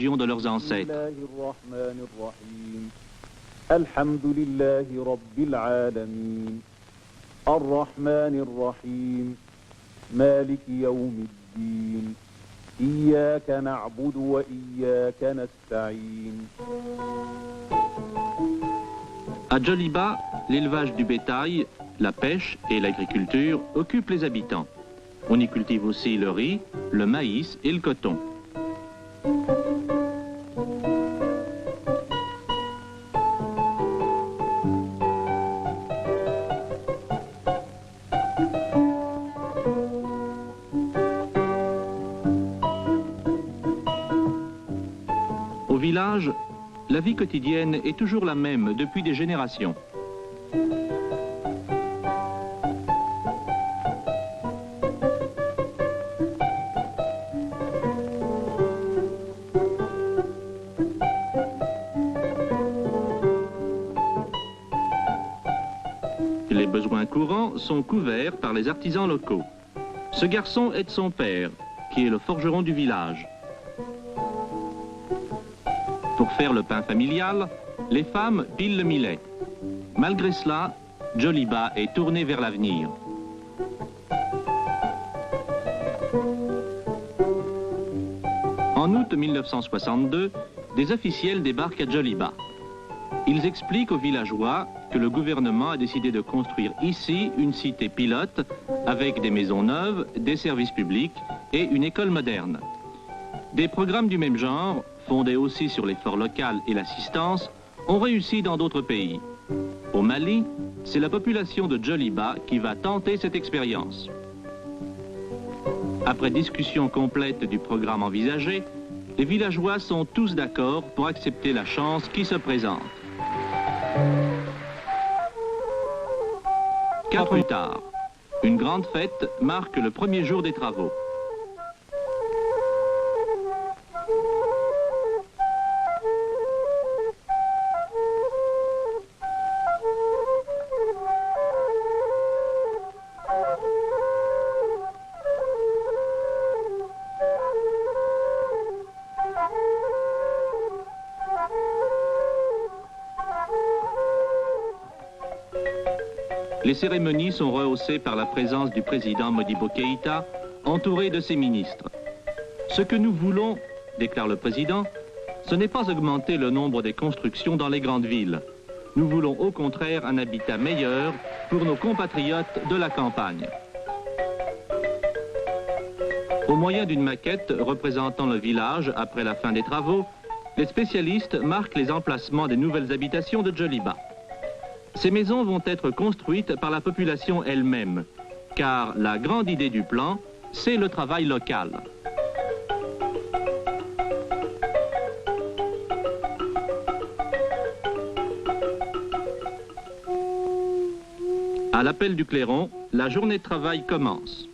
religion de leurs ancêtres. À Djoliba, l'élevage du bétail, la pêche et l'agriculture occupent les habitants. On y cultive aussi le riz, le maïs et le coton. Au village, la vie quotidienne est toujours la même depuis des générations. Les besoins courants sont couverts par les artisans locaux. Ce garçon aide son père, qui est le forgeron du village. Pour faire le pain familial, les femmes pilent le millet. Malgré cela, Djoliba est tourné vers l'avenir. En août 1962, des officiels débarquent à Djoliba. Ils expliquent aux villageois que le gouvernement a décidé de construire ici une cité pilote avec des maisons neuves, des services publics et une école moderne. Des programmes du même genre, fondés aussi sur l'effort local et l'assistance, ont réussi dans d'autres pays. Au Mali, c'est la population de Djoliba qui va tenter cette expérience. Après discussion complète du programme envisagé, les villageois sont tous d'accord pour accepter la chance qui se présente. 4 ans plus tard, une grande fête marque le premier jour des travaux. Les cérémonies sont rehaussées par la présence du président Modibo Keïta, entouré de ses ministres. Ce que nous voulons, déclare le président, ce n'est pas augmenter le nombre des constructions dans les grandes villes. Nous voulons au contraire un habitat meilleur pour nos compatriotes de la campagne. Au moyen d'une maquette représentant le village après la fin des travaux, les spécialistes marquent les emplacements des nouvelles habitations de Djoliba. Ces maisons vont être construites par la population elle-même, car la grande idée du plan, c'est le travail local. À l'appel du clairon, la journée de travail commence.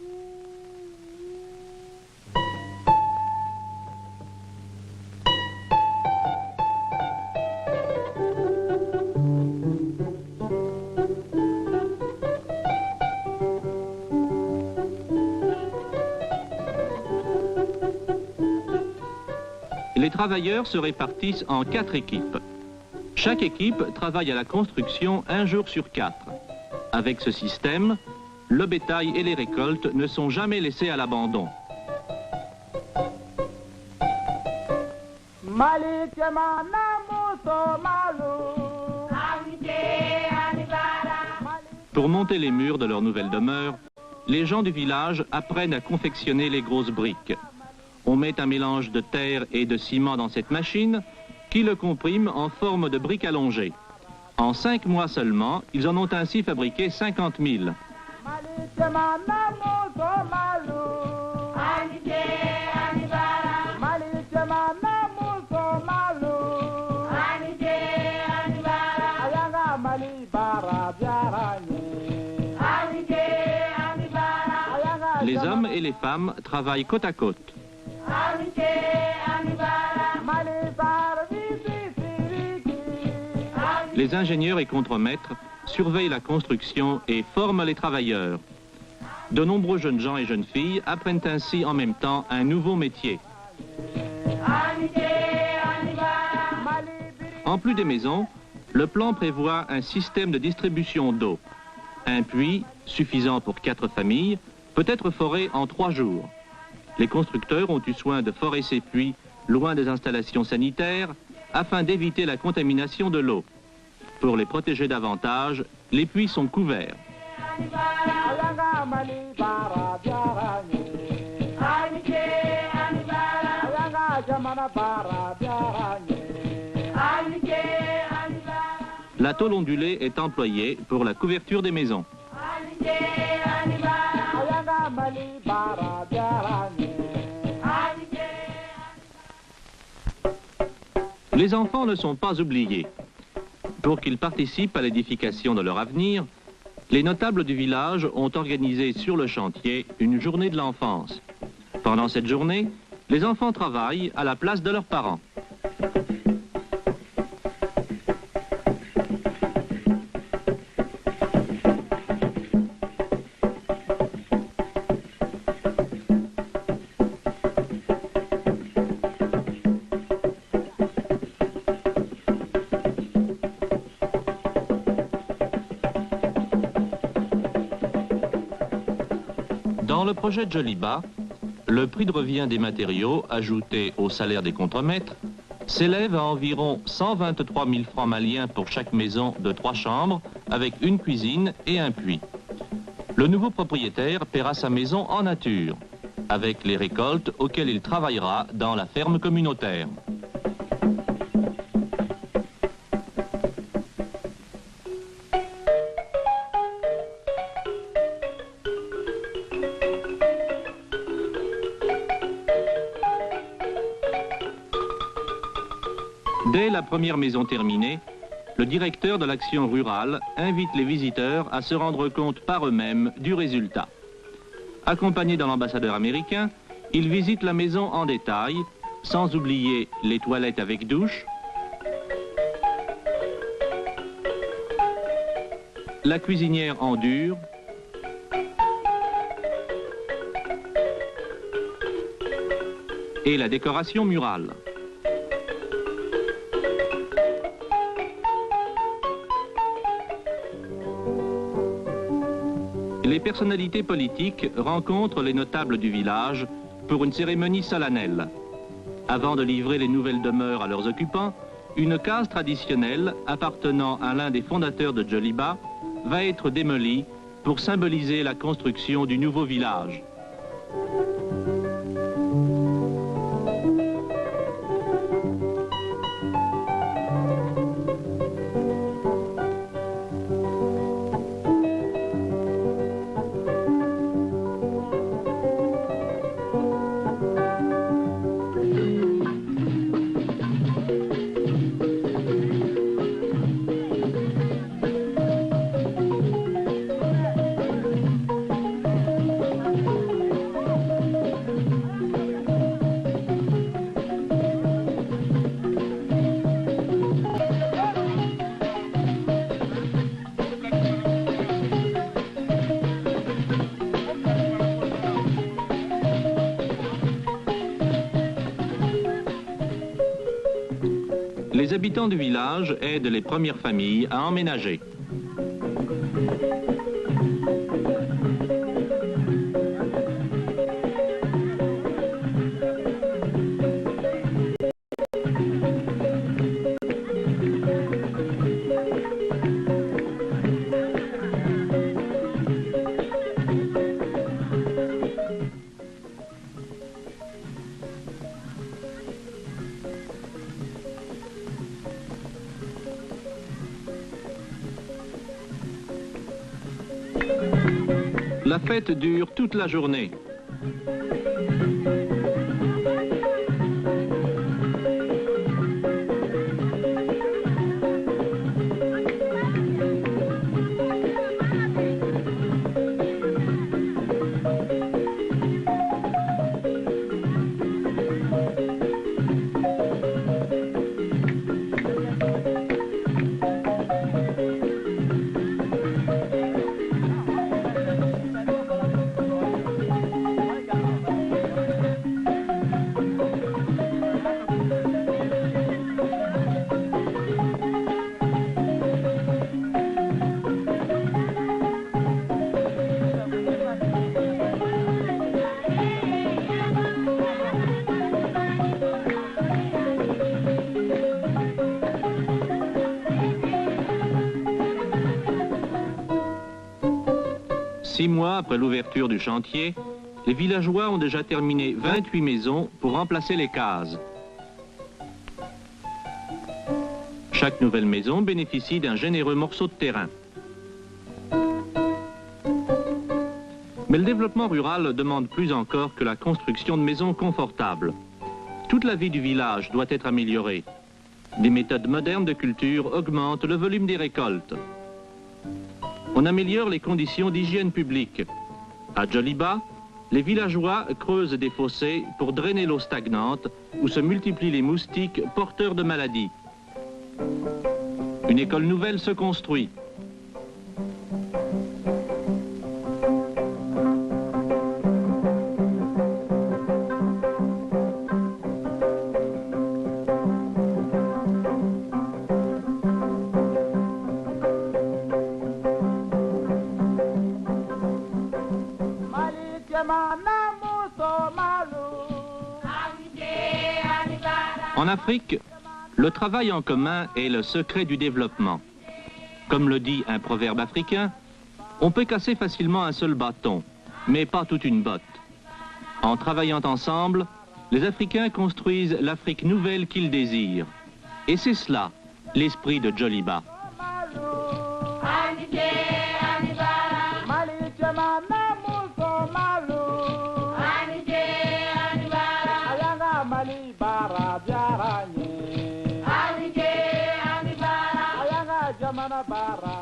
Les travailleurs se répartissent en 4 équipes. Chaque équipe travaille à la construction 1 jour sur 4. Avec ce système, le bétail et les récoltes ne sont jamais laissés à l'abandon. Pour monter les murs de leur nouvelle demeure, les gens du village apprennent à confectionner les grosses briques. On met un mélange de terre et de ciment dans cette machine qui le comprime en forme de briques allongées. En 5 mois seulement, ils en ont ainsi fabriqué 50 000. Les hommes et les femmes travaillent côte à côte. Les ingénieurs et contremaîtres surveillent la construction et forment les travailleurs. De nombreux jeunes gens et jeunes filles apprennent ainsi en même temps un nouveau métier. En plus des maisons, le plan prévoit un système de distribution d'eau. Un puits, suffisant pour 4 familles, peut être foré en 3 jours. Les constructeurs ont eu soin de forer ces puits loin des installations sanitaires afin d'éviter la contamination de l'eau. Pour les protéger davantage, les puits sont couverts. La tôle ondulée est employée pour la couverture des maisons. Les enfants ne sont pas oubliés. Pour qu'ils participent à l'édification de leur avenir, les notables du village ont organisé sur le chantier une journée de l'enfance. Pendant cette journée, les enfants travaillent à la place de leurs parents. Dans le projet Djoliba, le prix de revient des matériaux ajouté au salaire des contremaîtres s'élève à environ 123 000 francs maliens pour chaque maison de 3 chambres avec une cuisine et un puits. Le nouveau propriétaire paiera sa maison en nature, avec les récoltes auxquelles il travaillera dans la ferme communautaire. Dès la première maison terminée, le directeur de l'action rurale invite les visiteurs à se rendre compte par eux-mêmes du résultat. Accompagné de l'ambassadeur américain, il visite la maison en détail, sans oublier les toilettes avec douche, la cuisinière en dur, et la décoration murale. Les personnalités politiques rencontrent les notables du village pour une cérémonie solennelle. Avant de livrer les nouvelles demeures à leurs occupants, une case traditionnelle appartenant à l'un des fondateurs de Djoliba va être démolie pour symboliser la construction du nouveau village. Les habitants du village aident les premières familles à emménager. La fête dure toute la journée. 6 mois après l'ouverture du chantier, les villageois ont déjà terminé 28 maisons pour remplacer les cases. Chaque nouvelle maison bénéficie d'un généreux morceau de terrain. Mais le développement rural demande plus encore que la construction de maisons confortables. Toute la vie du village doit être améliorée. Des méthodes modernes de culture augmentent le volume des récoltes. On améliore les conditions d'hygiène publique. À Djoliba, les villageois creusent des fossés pour drainer l'eau stagnante où se multiplient les moustiques porteurs de maladies. Une école nouvelle se construit. En Afrique, le travail en commun est le secret du développement. Comme le dit un proverbe africain, on peut casser facilement un seul bâton, mais pas toute une botte. En travaillant ensemble, les Africains construisent l'Afrique nouvelle qu'ils désirent. Et c'est cela, l'esprit de Djoliba. Bara